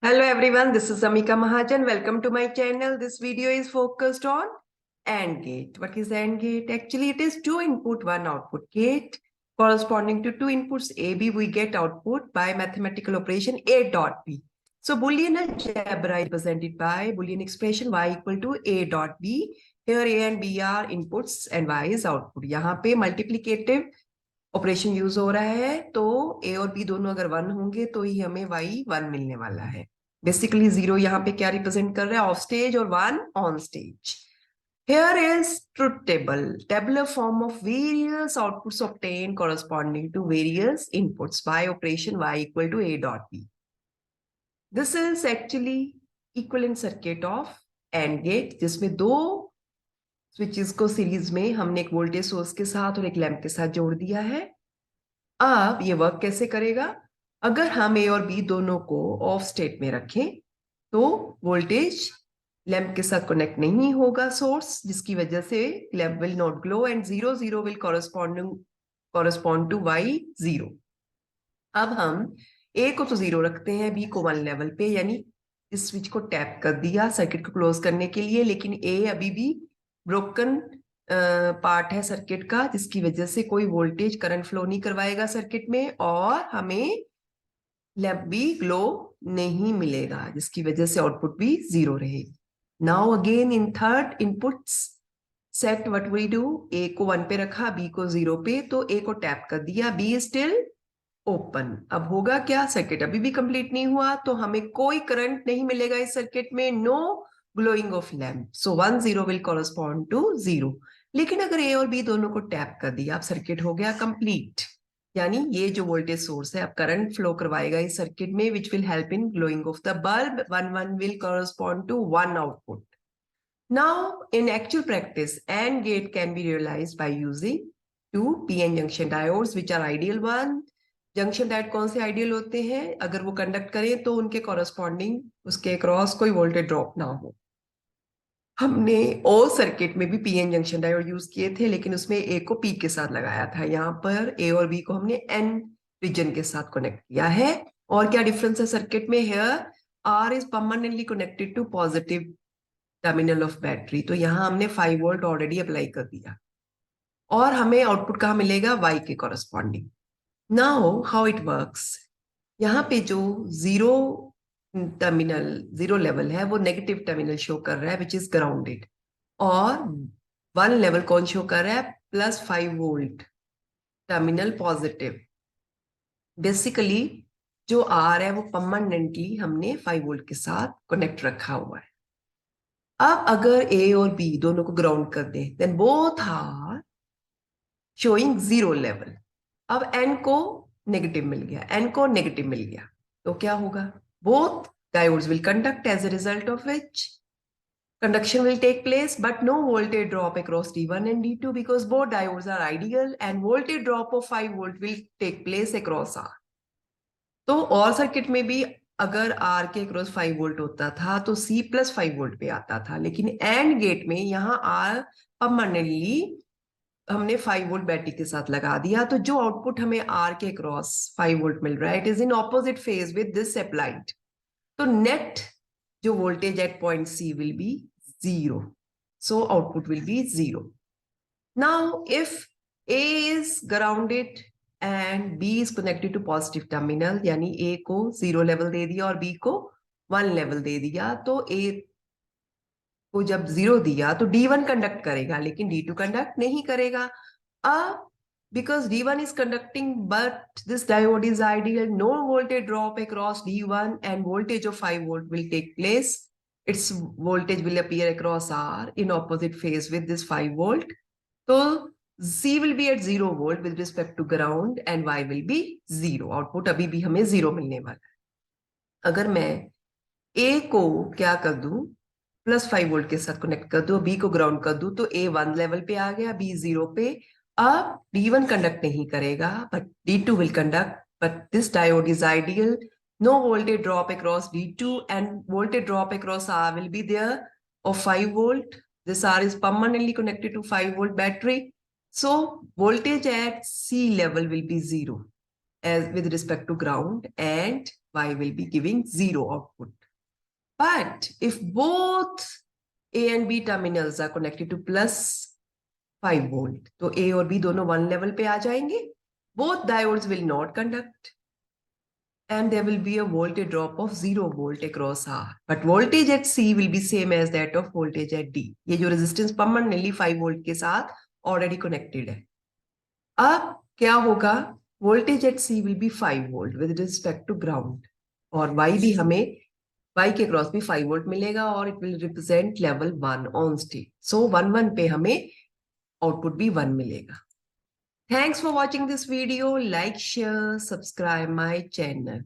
Hello everyone, this is Amika Mahajan. Welcome to my channel. This video is focused on AND gate. What is AND gate? Actually, it is two input, one output gate corresponding to two inputs A, B. We get output by mathematical operation A dot B. So Boolean algebra is represented by Boolean expression y equal to A dot B. Here A and B are inputs and y is output. यहाँ पे multiplicative operation use हो रहा है, तो ए और B दोनों अगर one होंगे तो ही हमें वाई वन मिलने वाला है। बेसिकली जीरो यहाँ पे क्या रिप्रेजेंट कर रहा है? ऑफ स्टेज और one on stage. Here is truth table, tabular form of various outputs obtained corresponding to various inputs by operation y equal to a dot b. This is actually equivalent circuit of AND gate, जिसमें दो switches को series में हमने एक voltage source के साथ और एक लैंप के साथ जोड़ दिया है। अब ये वर्क कैसे करेगा? अगर हम ए और बी दोनों को ऑफ स्टेट में रखें तो वोल्टेज लैंप के साथ कनेक्ट नहीं होगा सोर्स, जिसकी वजह से lamp will not glow and 0 0 will correspond to Y 0। अब हम ए को तो 0 रखते हैं, बी को 1 लेवल पे, यानी इस स्विच को टैप कर दिया सर्किट को क्लोज करने के लिए, लेकिन ए अभी भी ब्रोकन पार्ट है सर्किट का, जिसकी वजह से कोई वोल्टेज करंट फ्लो नहीं करवाएगा सर्किट में और हमें लैंप भी ग्लो नहीं मिलेगा, जिसकी वजह से आउटपुट भी 0 रहेगी। Now again in third inputs set what we do, A को 1 पे रखा, बी को 0 पे, तो ए को टैप कर दिया, बी स्टिल ओपन। अब होगा क्या? सर्किट अभी भी कंप्लीट नहीं हुआ, तो हमें कोई करंट नहीं मिलेगा इस सर्किट में, no glowing of lamp, so 1 0 will correspond to 0। लेकिन अगर ए और बी दोनों को टैप कर दिया, अब सर्किट हो गया कंप्लीट, यानी ये जो वोल्टेज सोर्स है अब करंट फ्लो करवाएगा इस सर्किट में, which will help in glowing of the bulb. 1 1 will correspond to 1 output. Now, in actual practice, AND gate can be realized by using two PN junction diodes, which are ideal one. Junction diode कौन से ideal होते हैं? अगर वो conduct करें तो उनके corresponding उसके क्रॉस कोई वोल्टेज ड्रॉप ना हो। हमने ओ सर्किट में भी पीएन जंक्शन डायोड यूज किए थे, लेकिन उसमें ए को पी के साथ लगाया था। यहाँ पर ए और बी को हमने एन रीजन के साथ कनेक्ट किया है। और क्या डिफरेंस है सर्किट में? Here R is permanently connected to positive terminal of battery, तो यहाँ हमने 5 वोल्ट ऑलरेडी अप्लाई कर दिया और हमें आउटपुट कहाँ मिलेगा? वाई के corresponding. Now how it works, यहाँ पे जो जीरो टर्मिनल, जीरो लेवल है, वो नेगेटिव टर्मिनल शो कर रहा है विच इज ग्राउंडेड, और 1 लेवल कौन शो कर रहा है? +5 वोल्ट टर्मिनल पॉजिटिव। बेसिकली जो आर है वो परमानेंटली हमने 5 वोल्ट के साथ कनेक्ट रखा हुआ है। अब अगर ए और बी दोनों को ग्राउंड कर दें, then both are showing 0 level. अब एन को नेगेटिव मिल गया, एन को नेगेटिव मिल गया, तो क्या होगा? Both diodes will conduct, as a result of which conduction will take place, but no voltage drop across D1 and D2 because both diodes are ideal and voltage drop of 5 volt will take place across R. तो और circuit में भी अगर R के across 5 volt होता था तो C +5 volt पे आता था, लेकिन एंड गेट में यहाँ R परमानेंटली हमने 5 वोल्ट बैटरी के साथ लगा दिया, तो जो आउटपुट हमें R के अक्रॉस 5 वोल्ट मिल रहा है, it is in opposite phase with this applied, तो नेट जो voltage at point C will be 0, so output will be 0. Now if A is grounded and B is connected to positive terminal, यानी A को 0 level दे दिया और B को 1 level दे दिया, तो A को जब 0 दिया तो D1 कंडक्ट करेगा, लेकिन D2 कंडक्ट नहीं करेगा। अब because D1 is conducting but this diode is ideal, no voltage drop across D1 and voltage of 5 volt will take place. Its voltage will appear across R in opposite phase with this 5 volt. So C will be at 0 volt with respect to ground and Y will be 0. Output अभी भी हमें 0 मिलने वाला है। अगर मैं A को क्या कर दूं? +5 वोल्ट के साथ कनेक्ट कर दूं, B को ग्राउंड कर दूं, तो A 1 लेवल पे आ गया, B 0 पे। अब D1 कंडक्ट नहीं करेगा but D2 will conduct, but this diode is ideal, no voltage drop across D2 and voltage drop across R will be there of 5 volt. This R is permanently connected to 5 volt battery, so voltage at C level will be 0. as with respect to ground, and Y will be giving 0 output. But if both A and B terminals are connected to plus 5 volt, तो A और B दोनों 1 level पे आ जाएंगे. Both diodes will not conduct, and there will be a voltage drop of 0 volt across R. But voltage at C will be same as that of voltage at D. ये जो resistance permanently 5 volt के साथ already connected है. अब क्या होगा? Voltage at C will be 5 volt with respect to ground. और Y भी हमें Y के क्रॉस भी 5 वोल्ट मिलेगा और it will represent level 1 on state. So 1 पे हमें आउटपुट भी 1 मिलेगा. Thanks for watching this video. Like, share, subscribe my channel.